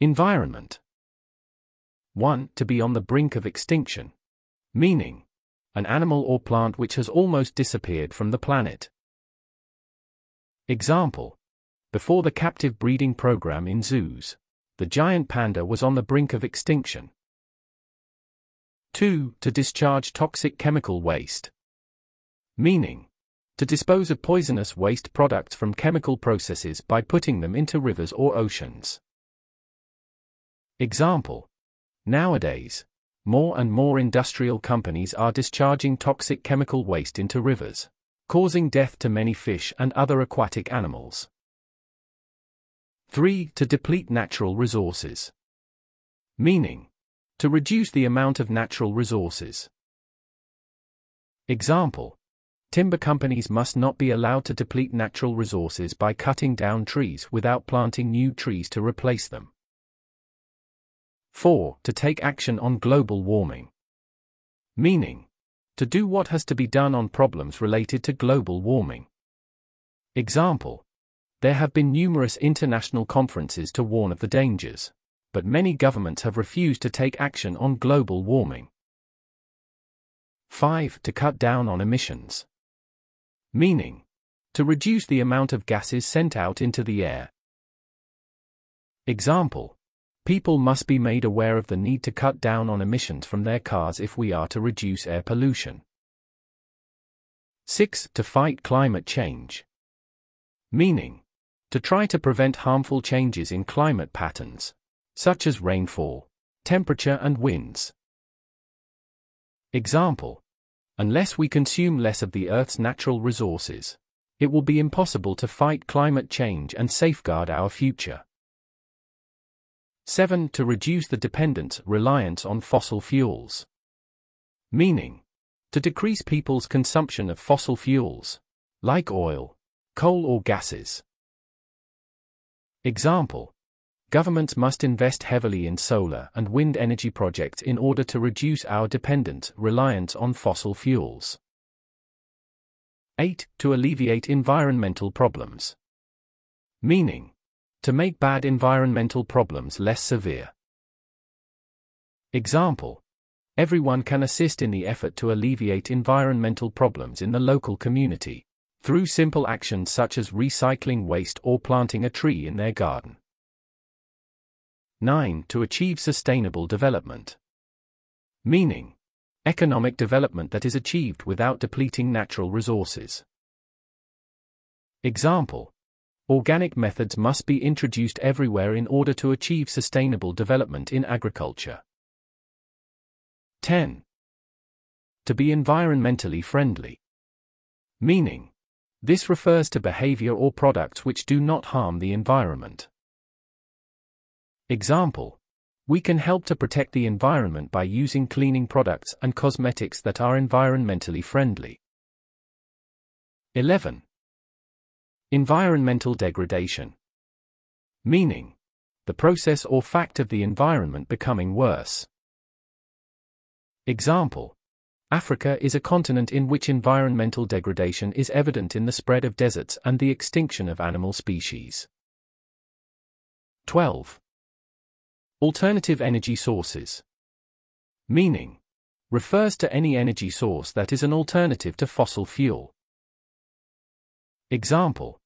Environment. 1. To be on the brink of extinction. Meaning, an animal or plant which has almost disappeared from the planet. Example. Before the captive breeding program in zoos, the giant panda was on the brink of extinction. 2. To discharge toxic chemical waste. Meaning, to dispose of poisonous waste products from chemical processes by putting them into rivers or oceans. Example. Nowadays, more and more industrial companies are discharging toxic chemical waste into rivers, causing death to many fish and other aquatic animals. 3. To deplete natural resources. Meaning, to reduce the amount of natural resources. Example. Timber companies must not be allowed to deplete natural resources by cutting down trees without planting new trees to replace them. 4. To take action on global warming. Meaning, to do what has to be done on problems related to global warming. Example. There have been numerous international conferences to warn of the dangers, but many governments have refused to take action on global warming. 5. To cut down on emissions. Meaning, to reduce the amount of gases sent out into the air. Example. People must be made aware of the need to cut down on emissions from their cars if we are to reduce air pollution. 6. To fight climate change. Meaning, to try to prevent harmful changes in climate patterns, such as rainfall, temperature and winds. Example. Unless we consume less of the Earth's natural resources, it will be impossible to fight climate change and safeguard our future. 7. To reduce the reliance on fossil fuels. Meaning, to decrease people's consumption of fossil fuels, like oil, coal or gases. Example. Governments must invest heavily in solar and wind energy projects in order to reduce our reliance on fossil fuels. 8. To alleviate environmental problems. Meaning, to make bad environmental problems less severe. Example. Everyone can assist in the effort to alleviate environmental problems in the local community, through simple actions such as recycling waste or planting a tree in their garden. 9. To achieve sustainable development. Meaning, economic development that is achieved without depleting natural resources. Example. Organic methods must be introduced everywhere in order to achieve sustainable development in agriculture. 10. To be environmentally friendly. Meaning, this refers to behavior or products which do not harm the environment. Example. We can help to protect the environment by using cleaning products and cosmetics that are environmentally friendly. 11. Environmental degradation. Meaning, the process or fact of the environment becoming worse. Example. Africa is a continent in which environmental degradation is evident in the spread of deserts and the extinction of animal species. 12. Alternative energy sources. Meaning, refers to any energy source that is an alternative to fossil fuel. Example.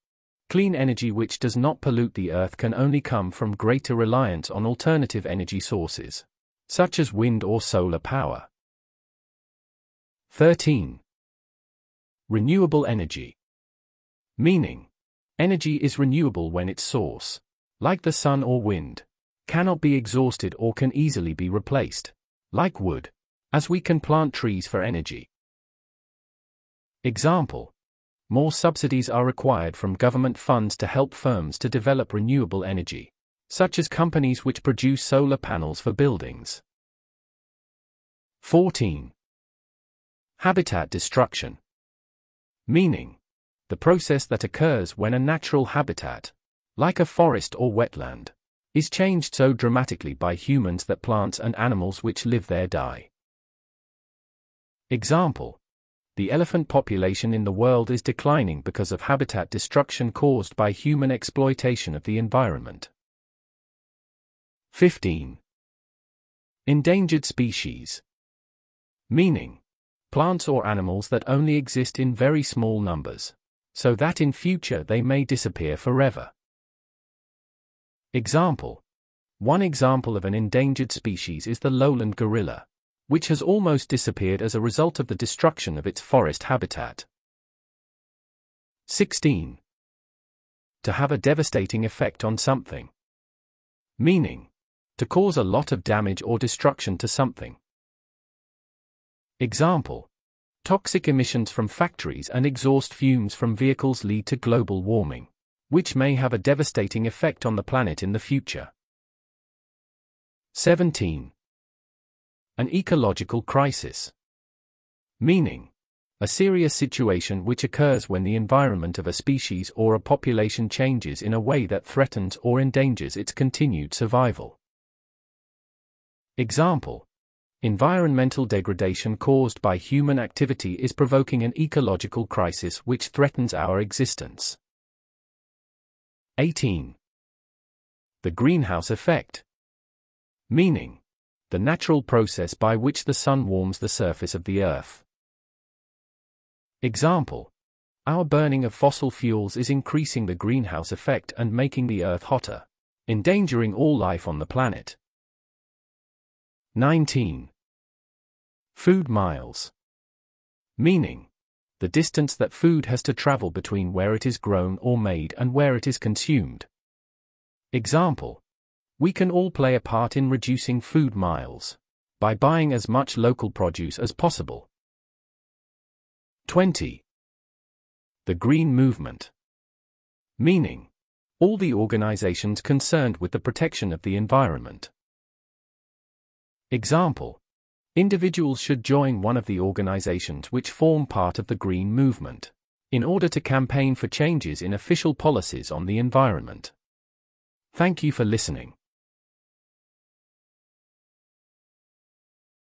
Clean energy which does not pollute the earth can only come from greater reliance on alternative energy sources, such as wind or solar power. 13. Renewable energy. Meaning, energy is renewable when its source, like the sun or wind, cannot be exhausted or can easily be replaced, like wood, as we can plant trees for energy. Example. More subsidies are required from government funds to help firms to develop renewable energy, such as companies which produce solar panels for buildings. 14. Habitat destruction. Meaning, the process that occurs when a natural habitat, like a forest or wetland, is changed so dramatically by humans that plants and animals which live there die. Example. The elephant population in the world is declining because of habitat destruction caused by human exploitation of the environment. 15. Endangered species. Meaning: plants or animals that only exist in very small numbers, so that in future they may disappear forever. Example: one example of an endangered species is the lowland gorilla, which has almost disappeared as a result of the destruction of its forest habitat. 16. To have a devastating effect on something. Meaning: to cause a lot of damage or destruction to something. Example: toxic emissions from factories and exhaust fumes from vehicles lead to global warming, which may have a devastating effect on the planet in the future. 17. An ecological crisis. Meaning: a serious situation which occurs when the environment of a species or a population changes in a way that threatens or endangers its continued survival. Example: environmental degradation caused by human activity is provoking an ecological crisis which threatens our existence. 18. The greenhouse effect. Meaning: the natural process by which the sun warms the surface of the earth. Example: our burning of fossil fuels is increasing the greenhouse effect and making the earth hotter, endangering all life on the planet. 19. Food miles. Meaning: the distance that food has to travel between where it is grown or made and where it is consumed. Example: we can all play a part in reducing food miles by buying as much local produce as possible. 20. The green movement. Meaning: all the organizations concerned with the protection of the environment. Example: individuals should join one of the organizations which form part of the green movement, in order to campaign for changes in official policies on the environment. Thank you for listening.